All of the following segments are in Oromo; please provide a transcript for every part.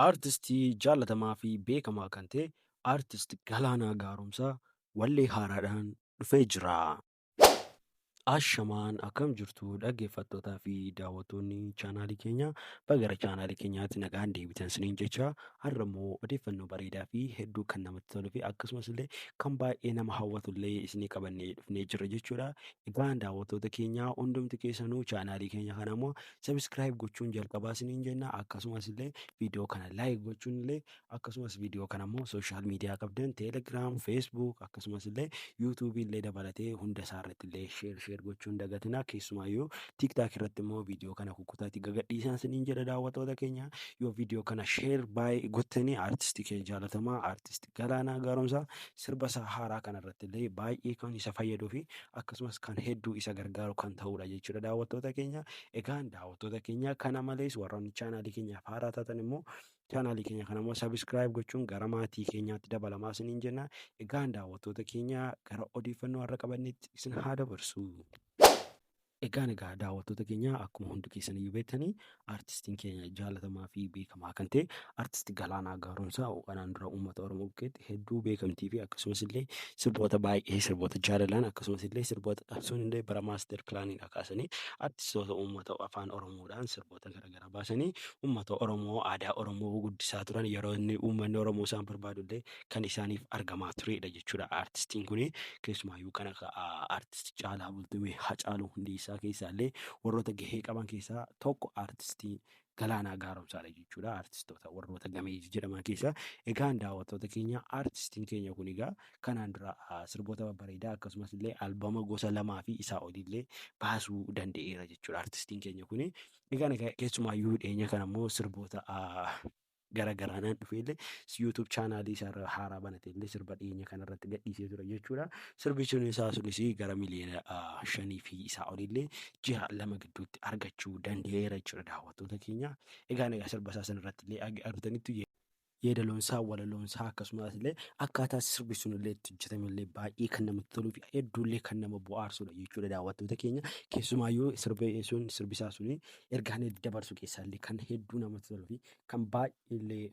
Aartistii jaalatamaa fi beekamaa kan ta'e Aartist Galaanaa Gaaromsaa wallee haaraadhaan dhufee jira. Ashamaan akkam jirtu dhaggeeffattootaa fi daawwattoonni chaanaalii keenyaa baga gara chaanaalii keenyaatti nagaan deebitan isiniin jecha har'a immoo odeeffannoo bareedaa fi hedduu kan namatti toluu fi akkasumas illee kan baay'ee nama hawwatu illee isinii qabannee dhufnee jirra jechuudha. Egaan daawwattoota keenyaa hundumti keessanuu chaanaalii keenya kana immoo sabiskiraayib gochuun jalqabaa isiniin jenna akkasumas illee viidiyoo kana laayik gochuun illee akkasumas viidiyoo kana immoo sooshaal miidiyaa qabdan teelegiraam, feesbuuk akkasumas illee yuutuubii illee dabalatee hunda isaa irratti illee sheer gochuun dagatinaa keessumaayyuu tiiktaak irratti immoo viidiyoo kana kukkutaatii gagadhiisaa isiniin jedha daawwattoota keenya yoo viidiyoo kana sheer baay'ee gottanii aartistii keenya jaalatamaa aartistii Galaanaa Gaaromsaa sirba isaa haaraa kana irratti illee baay'ee kan isa fayyaduu fi akkasumas kan hedduu isa gargaaru kan ta'udha jechuudha daawwattoota keenya. Egaan daawwattoota keenya kana malees warroonni chaanaalii keenyaaf haaraa taatan immoo chaanaalii keenya kana immoo sabiskiraayib gochuun gara maatii keenyaatti dabalamaa isiniin jenna. Egaan daawwattoota keenya gara odeeffannoo har'a qabanneetti isin haa dabarsu. Egaan daawwattoota keenya akkuma hundi keessaniyyuu beektanii aartistiin keenya jaalatamaa fi beekamaa kan ta'e aartist Galaanaa Gaaromsaa kanaan dura uummata Oromoo bukkeetti hedduu beekamtii fi akkasumas illee sirboota baay'ee sirboota jaalalaan akkasumas illee sirboota qabsoon illee bara maaster pilaaniidha kaasanii aartistoota uummata afaan Oromoodhaan sirboota garaagaraa baasanii uummata Oromoo aadaa Oromoo guddisaa turan yeroo inni uummanni Oromoo isaan barbaadu illee kan isaaniif argamaa turedha jechuudha. Aartistiin kun keessumaayyuu kan akka aartist Caalaa Bultumee Hacaaluu Hundeessaa keessaa illee warroota gahee qaban keessaa tokko aartistii Galaanaa Gaaromsaadha jechuudha. Aartistoota warroota gameeyyii jedhaman keessaa. Egaan daawwattoota keenya aartistiin keenya kun egaa kanaan dura sirboota babbareedaa akkasumas illee albama gosa lamaa fi isaa olillee baasuu danda'eera jechuudha aartistiin keenya kun. Egaan keessumaayyuu dhiyeenya kana immoo sirboota garagaraadhaan dhufeellee yuutuub chaanaalii isaa haaraa banatellee sirba dhiyeenya kanarratti gadhiisee ture jechuudha. Sirbichi isaa sunis gara miliyoona 5 fi isaa olillee ji'a 2 gidduutti argachuu danda'eera jechuudha daawwattoota keenya. Egaan sirba isaa sanarratti illee argitanitti yeedaloonsaa walaloonsaa akkasumas illee akkaataa sirbi sun illee itti hojjetame illee baay'ee kan namatti toluu fi hedduullee kan nama bohaarsudha jechuudha daawwattoota keenya. Keessumaayyuu sirbisaa suni ergaan dabarsu keessaa illee kan hedduu namatti toluu fi kan baay'ee illee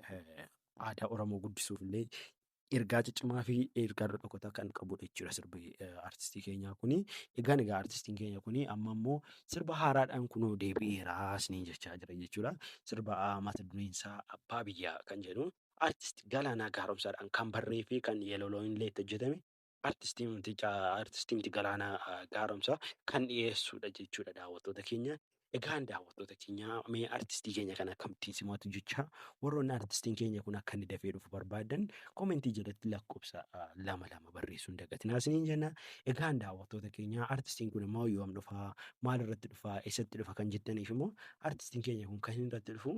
aadaa Oromoo guddisuuf illee ergaa ciccimaa fi ergaa dhokataa kan qabudha jechuudha sirbi aartistii keenyaa kuni. Egaan aartistiin keenya kuni amma immoo sirba haaraadhaan kunoo deebi'eeraa isiniin jechaa jira jechuudha. Sirba mata dureen isaa Abbaa Biyyaa kan jedhu aartist Galaanaa Gaaromsaadhaan kan barreeffamee fi kan yeedaloon illee itti hojjetame aartistiin Galaanaa Gaaromsaa kan dhiyeessudha jechuudha daawwattoota keenya. Egaan daawwattoota keenya mee aartistii keenya kana akkamitti simatu jecha warroonni aartistiin keenya kun akka inni dafee dhufu barbaadan koomentii jalatti lakkoofsa 2 barreessuun dagatinaa isiniin jenna. Egaan daawwattoota keenya aartistiin kun immoo yoom dhufaa maalirratti dhufaa eessatti dhufa kan jettaniif immoo aartistiin keenya kun kan inni irratti dhufu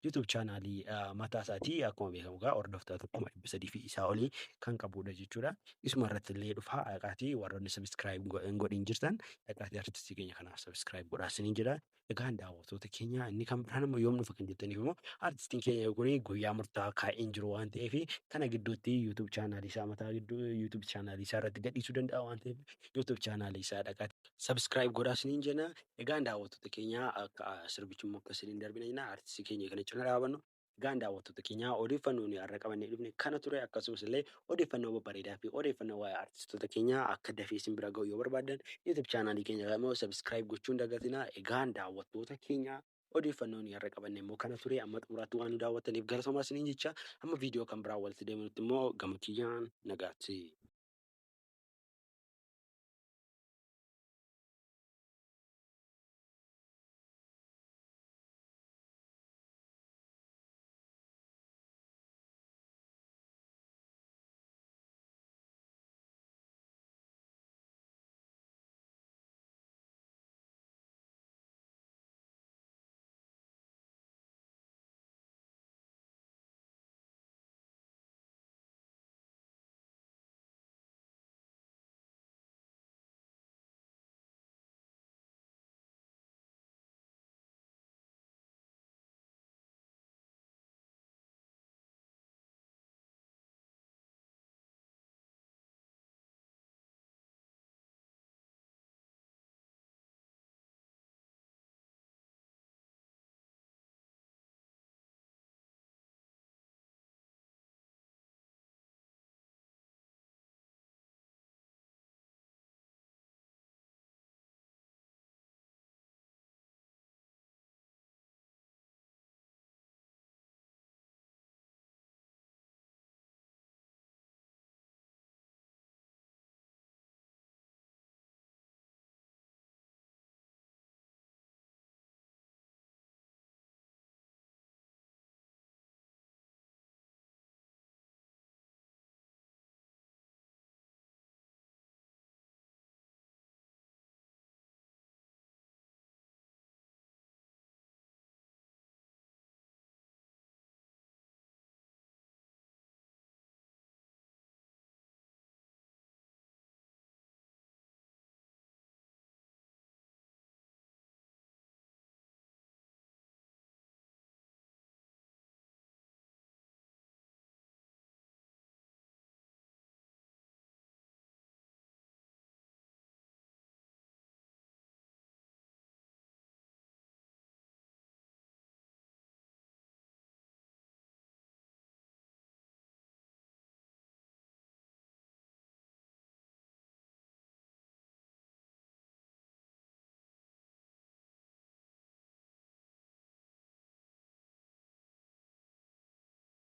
yuutuub chaanaalii mataa isaatii akkuma beekamu hordoftoota 300,000 fi isaa olii kan qabudha jechuudha. Isuma irratti illee dhufaa dhaqaatii warroonni sabiskiraayib hin godhin jirtan dhaqaatii aartistii keenya kanaaf sabiskiraayib godhaa isiniin jedha. Egaan daawwattoota keenya inni kan biraan immoo yoom dhufa kan jettaniif immoo aartistiin keenya kun guyyaa murtaa'aa kaa'ee hin jiru waan ta'eef kana gidduutti yuutuub chaanaalii isaa mataa gidduu yuutuub chaanaalii isaa irratti gadhiisuu danda'a waan ta'eef yuutuub chaanaalii isaa dhaqaatii sabiskiraayib godhaa isiniin jenna. Egaan daawwattoota keenya akka sirbichi immoo akka isiniin darbina jenna aartistii keenya kana cina dhaabannu. Egaan daawwattoota keenya odeeffannoon har'a qabannee dhufne kana ture akkasumas illee odeeffannoo babbareedaa fi odeeffannoo waa'ee aartistoota keenyaa akka dafee isin bira ga'u yoo barbaadan yuutuub chaanaalii keenya immoo sabiskiraayib gochuun dagatinaa. Egaan daawwattoota keenya odeeffannoon har'a qabanne immoo kana ture amma xumuraatti waan nu daawwattaniif galatoomaa isiniin jecha amma viidiyoo kan biraa walitti deemnutti immoo gama kiyyaan nagaatti.